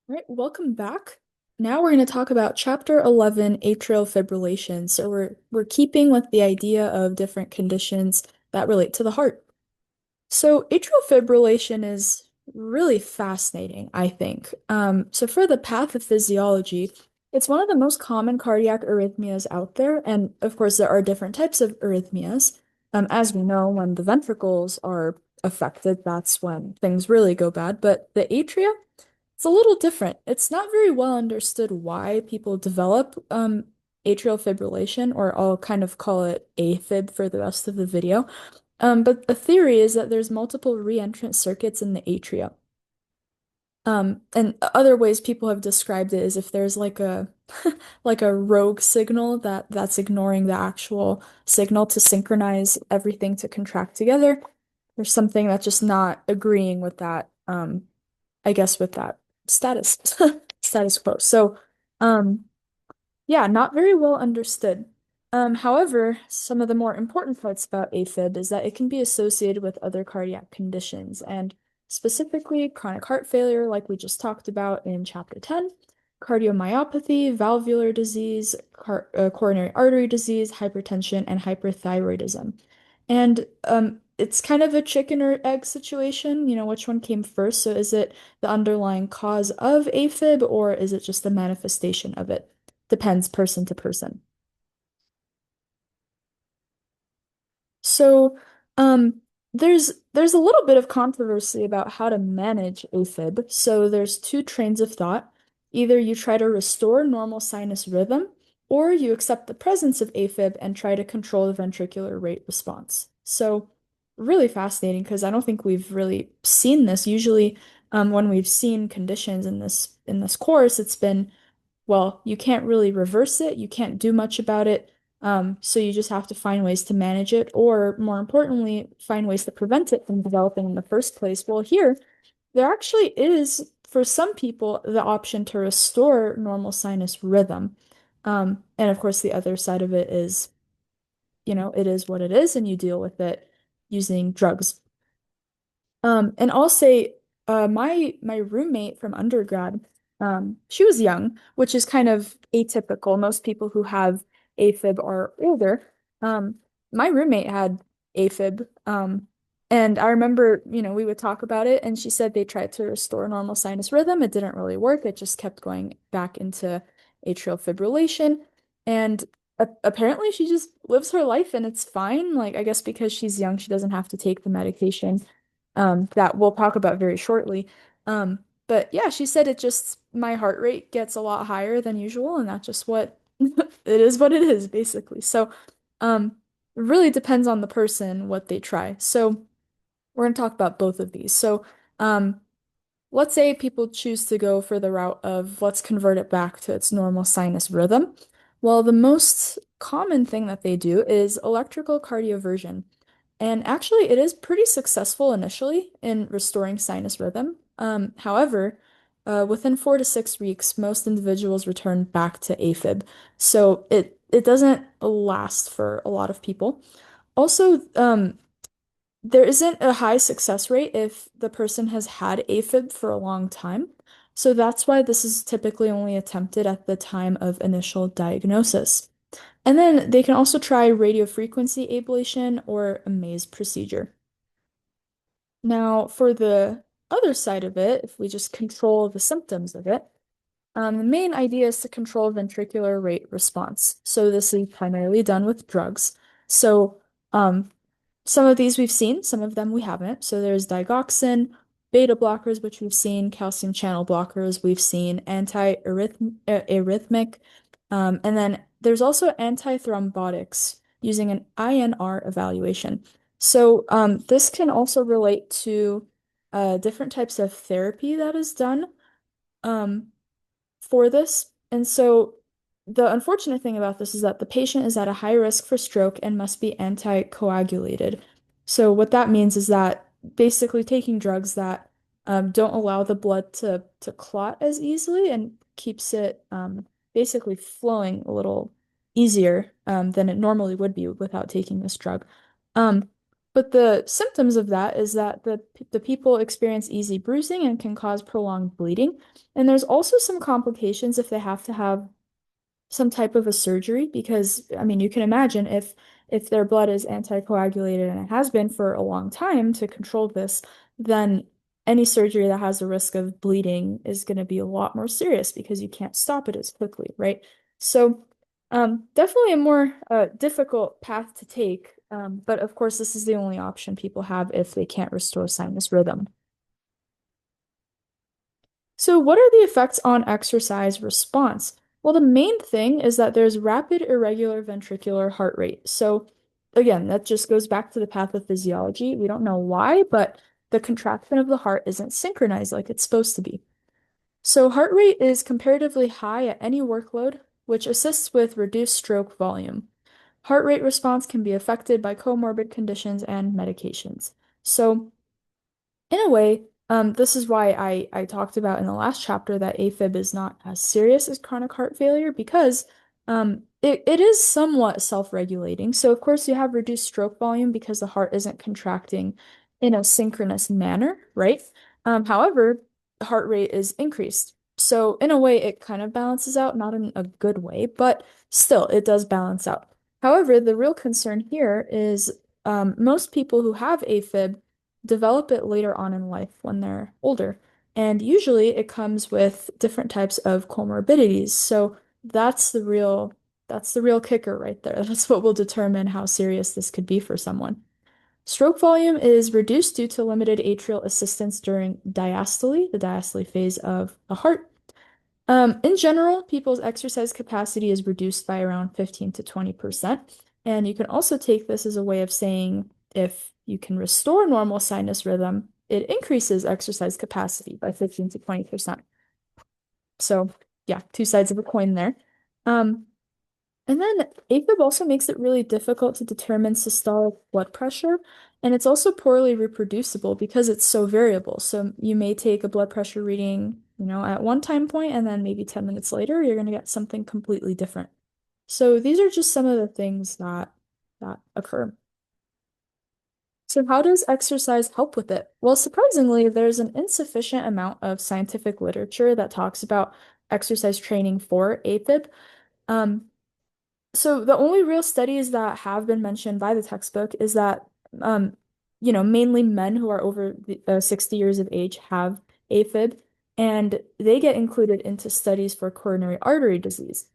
All right, welcome back. Now we're going to talk about Chapter 11, atrial fibrillation. So we're keeping with the idea of different conditions that relate to the heart. So atrial fibrillation is really fascinating, I think. So for the pathophysiology, it's one of the most common cardiac arrhythmias out there, and of course there are different types of arrhythmias. As we know, when the ventricles are affected, that's when things really go bad. But the atria, it's a little different. It's not very well understood why people develop atrial fibrillation, or I'll kind of call it AFib for the rest of the video. But the theory is that there's multiple reentrant circuits in the atria. And other ways people have described it is if there's like a like a rogue signal that's ignoring the actual signal to synchronize everything to contract together. There's something that's just not agreeing with that, I guess with that status status quo. So, um, yeah, not very well understood. However, some of the more important parts about AFib is that it can be associated with other cardiac conditions, and specifically chronic heart failure, like we just talked about in chapter 10, cardiomyopathy, valvular disease, coronary artery disease, hypertension, and hyperthyroidism. And it's kind of a chicken or egg situation, which one came first? So is it the underlying cause of AFib, or is it just the manifestation of it? Depends person to person. So, there's a little bit of controversy about how to manage AFib. So there's two trains of thought. Either you try to restore normal sinus rhythm, or you accept the presence of AFib and try to control the ventricular rate response. So really fascinating because I don't think we've really seen this. Usually, when we've seen conditions in this course, it's been, well, you can't really reverse it, you can't do much about it. So you just have to find ways to manage it, or more importantly, find ways to prevent it from developing in the first place. Well, here, there actually is, for some people, the option to restore normal sinus rhythm. And of course, the other side of it is, it is what it is, and you deal with it using drugs. And I'll say, my roommate from undergrad, she was young, which is kind of atypical. Most people who have AFib are older. Um, my roommate had AFib, and I remember, we would talk about it, and she said they tried to restore normal sinus rhythm. It didn't really work. It just kept going back into atrial fibrillation, and apparently she just lives her life and it's fine. Like, I guess because she's young, she doesn't have to take the medication that we'll talk about very shortly. But yeah, she said it just, my heart rate gets a lot higher than usual, and that's just it is what it is, basically. So, it really depends on the person what they try. So, we're going to talk about both of these. So, um, let's say people choose to go for the route of let's convert it back to its normal sinus rhythm. Well, the most common thing that they do is electrical cardioversion. And actually, it is pretty successful initially in restoring sinus rhythm. However, within 4 to 6 weeks, most individuals return back to AFib. So it doesn't last for a lot of people. Also, there isn't a high success rate if the person has had AFib for a long time. So that's why this is typically only attempted at the time of initial diagnosis. And then they can also try radiofrequency ablation or a maze procedure. Now, for the other side of it, if we just control the symptoms of it, the main idea is to control ventricular rate response. So this is primarily done with drugs. So um, some of these we've seen, some of them we haven't. So there's digoxin, beta blockers, which we've seen, calcium channel blockers, we've seen anti-arrhythmic, and then there's also antithrombotics using an INR evaluation. So this can also relate to different types of therapy that is done. Um, for this. And so the unfortunate thing about this is that the patient is at a high risk for stroke and must be anticoagulated. So what that means is that basically taking drugs that don't allow the blood to clot as easily and keeps it basically flowing a little easier than it normally would be without taking this drug. Um, But the symptoms of that is that the people experience easy bruising and can cause prolonged bleeding. And there's also some complications if they have to have some type of a surgery because I mean you can imagine if their blood is anticoagulated and it has been for a long time to control this, then any surgery that has a risk of bleeding is going to be a lot more serious because you can't stop it as quickly, right? So definitely a more difficult path to take. But of course, this is the only option people have if they can't restore sinus rhythm. So, what are the effects on exercise response? Well, the main thing is that there's rapid irregular ventricular heart rate. So, again, that just goes back to the pathophysiology. We don't know why, but the contraction of the heart isn't synchronized like it's supposed to be. So, heart rate is comparatively high at any workload, which assists with reduced stroke volume. Heart rate response can be affected by comorbid conditions and medications. So, in a way, this is why I talked about in the last chapter that AFib is not as serious as chronic heart failure because it is somewhat self-regulating. So, of course, you have reduced stroke volume because the heart isn't contracting in a synchronous manner, right? However, the heart rate is increased. So, in a way, it kind of balances out, not in a good way, but still, it does balance out. However, the real concern here is most people who have AFib develop it later on in life when they're older. And usually it comes with different types of comorbidities. So that's the real kicker right there. That's what will determine how serious this could be for someone. Stroke volume is reduced due to limited atrial assistance during diastole, the diastole phase of a heart. In general, people's exercise capacity is reduced by around 15 to 20%. And you can also take this as a way of saying if you can restore normal sinus rhythm, it increases exercise capacity by 15 to 20%. So, yeah, two sides of a coin there. Um, and then AFib also makes it really difficult to determine systolic blood pressure, and it's also poorly reproducible because it's so variable. So you may take a blood pressure reading, at one time point, and then maybe 10 minutes later, you're going to get something completely different. So these are just some of the things that occur. So how does exercise help with it? Well, surprisingly, there's an insufficient amount of scientific literature that talks about exercise training for AFib. Um, So the only real studies that have been mentioned by the textbook is that, um, mainly men who are over 60 years of age have AFib, and they get included into studies for coronary artery disease.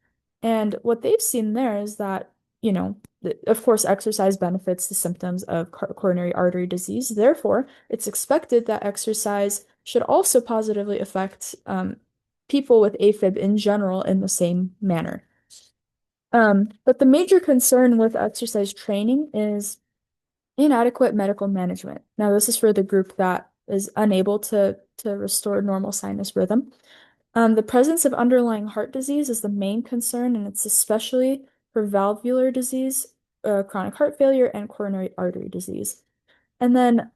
And what they've seen there is that, of course, exercise benefits the symptoms of coronary artery disease. Therefore, it's expected that exercise should also positively affect people with AFib in general in the same manner. But the major concern with exercise training is inadequate medical management. Now, this is for the group that is unable to restore normal sinus rhythm. The presence of underlying heart disease is the main concern, and it's especially for valvular disease, chronic heart failure, and coronary artery disease. And then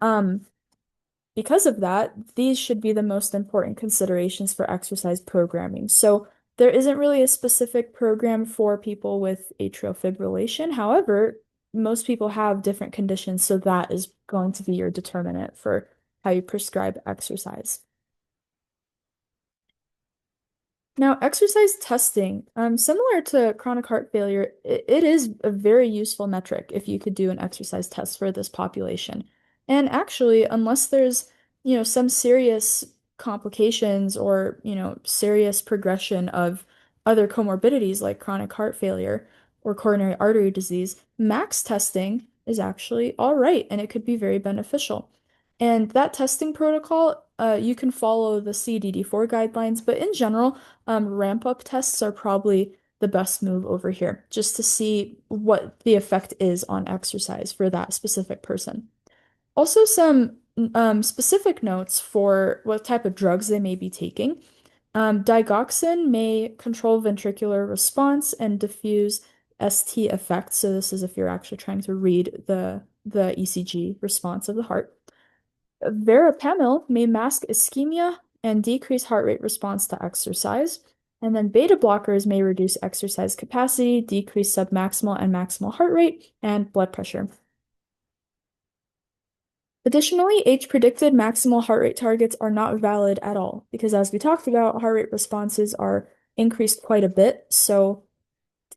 because of that, these should be the most important considerations for exercise programming. So there isn't really a specific program for people with atrial fibrillation. However, most people have different conditions, so that is going to be your determinant for how you prescribe exercise. Now, exercise testing, similar to chronic heart failure, it is a very useful metric if you could do an exercise test for this population. And actually, unless there's, some serious complications or, serious progression of other comorbidities like chronic heart failure or coronary artery disease, max testing is actually all right, and it could be very beneficial. And that testing protocol, you can follow the CDD4 guidelines, but in general, ramp up tests are probably the best move over here, just to see what the effect is on exercise for that specific person. Also, some specific notes for what type of drugs they may be taking. Digoxin may control ventricular response and diffuse ST effects. So this is if you're actually trying to read the ECG response of the heart. Verapamil may mask ischemia and decrease heart rate response to exercise. And then beta blockers may reduce exercise capacity, decrease submaximal and maximal heart rate, and blood pressure. Additionally, age-predicted maximal heart rate targets are not valid at all because, as we talked about, heart rate responses are increased quite a bit. So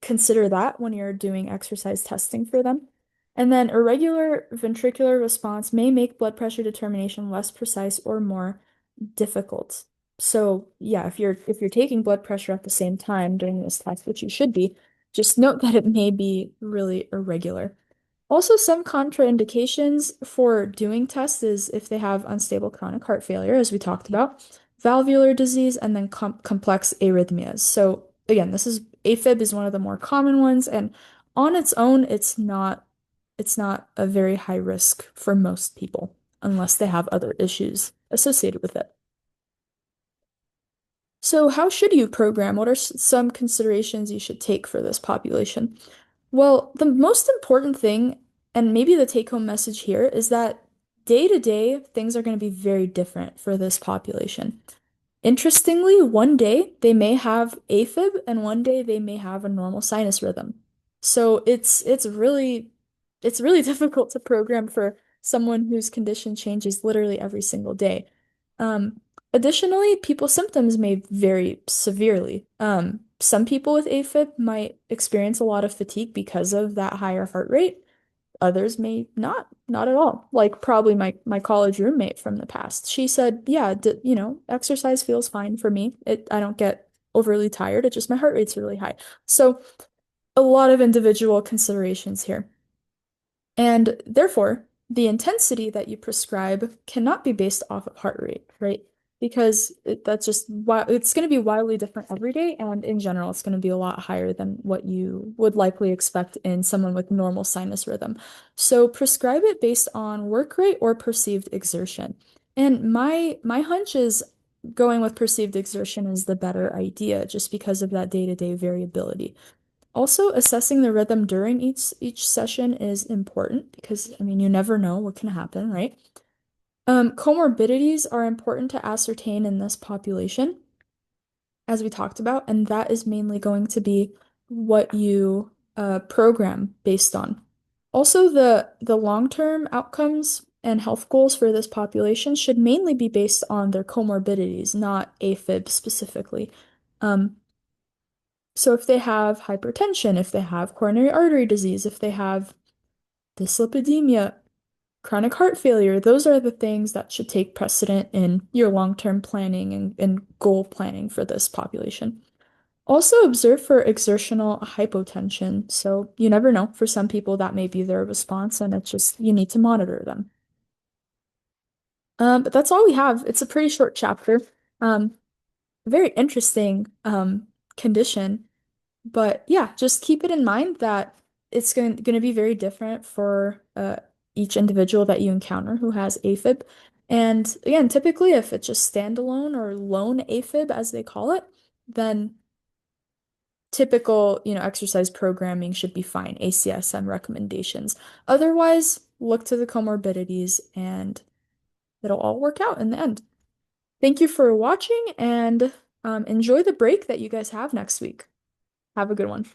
consider that when you're doing exercise testing for them. And then irregular ventricular response may make blood pressure determination less precise or more difficult. So yeah, if you're taking blood pressure at the same time during this test, which you should be, just note that it may be really irregular. Also, some contraindications for doing tests is if they have unstable chronic heart failure, as we talked about, valvular disease, and then complex arrhythmias. So again, this is AFib is one of the more common ones, and on its own, it's not a very high risk for most people unless they have other issues associated with it. So how should you program? What are some considerations you should take for this population? Well, the most important thing, and maybe the take-home message here, is that day to day, things are going to be very different for this population. Interestingly, one day they may have AFib and one day they may have a normal sinus rhythm. So it's really difficult to program for someone whose condition changes literally every single day. Um, Additionally, people's symptoms may vary severely. Some people with AFib might experience a lot of fatigue because of that higher heart rate. Others may not at all. Like probably my college roommate from the past. She said, "Yeah, exercise feels fine for me. I don't get overly tired. It just my heart rate's really high." So, a lot of individual considerations here. And therefore, the intensity that you prescribe cannot be based off of heart rate, right? Because that's just it's going to be wildly different every day, and in general, it's going to be a lot higher than what you would likely expect in someone with normal sinus rhythm. So prescribe it based on work rate or perceived exertion. And my hunch is going with perceived exertion is the better idea, just because of that day-to-day variability. Also, assessing the rhythm during each session is important because I mean you never know what can happen, right? Comorbidities are important to ascertain in this population, as we talked about, and that is mainly going to be what you program based on. Also, the long-term outcomes and health goals for this population should mainly be based on their comorbidities, not AFib specifically. Um, so if they have hypertension, if they have coronary artery disease, if they have dyslipidemia, chronic heart failure, those are the things that should take precedent in your long-term planning and goal planning for this population. Also observe for exertional hypotension. So you never know. For some people, that may be their response, and it's just you need to monitor them. But that's all we have. It's a pretty short chapter. Um, Very interesting condition. But yeah, just keep it in mind that it's going to be very different for each individual that you encounter who has AFib. And again, typically if it's just standalone or lone AFib, as they call it, then typical, exercise programming should be fine, ACSM recommendations. Otherwise, look to the comorbidities and it'll all work out in the end. Thank you for watching and enjoy the break that you guys have next week. Have a good one.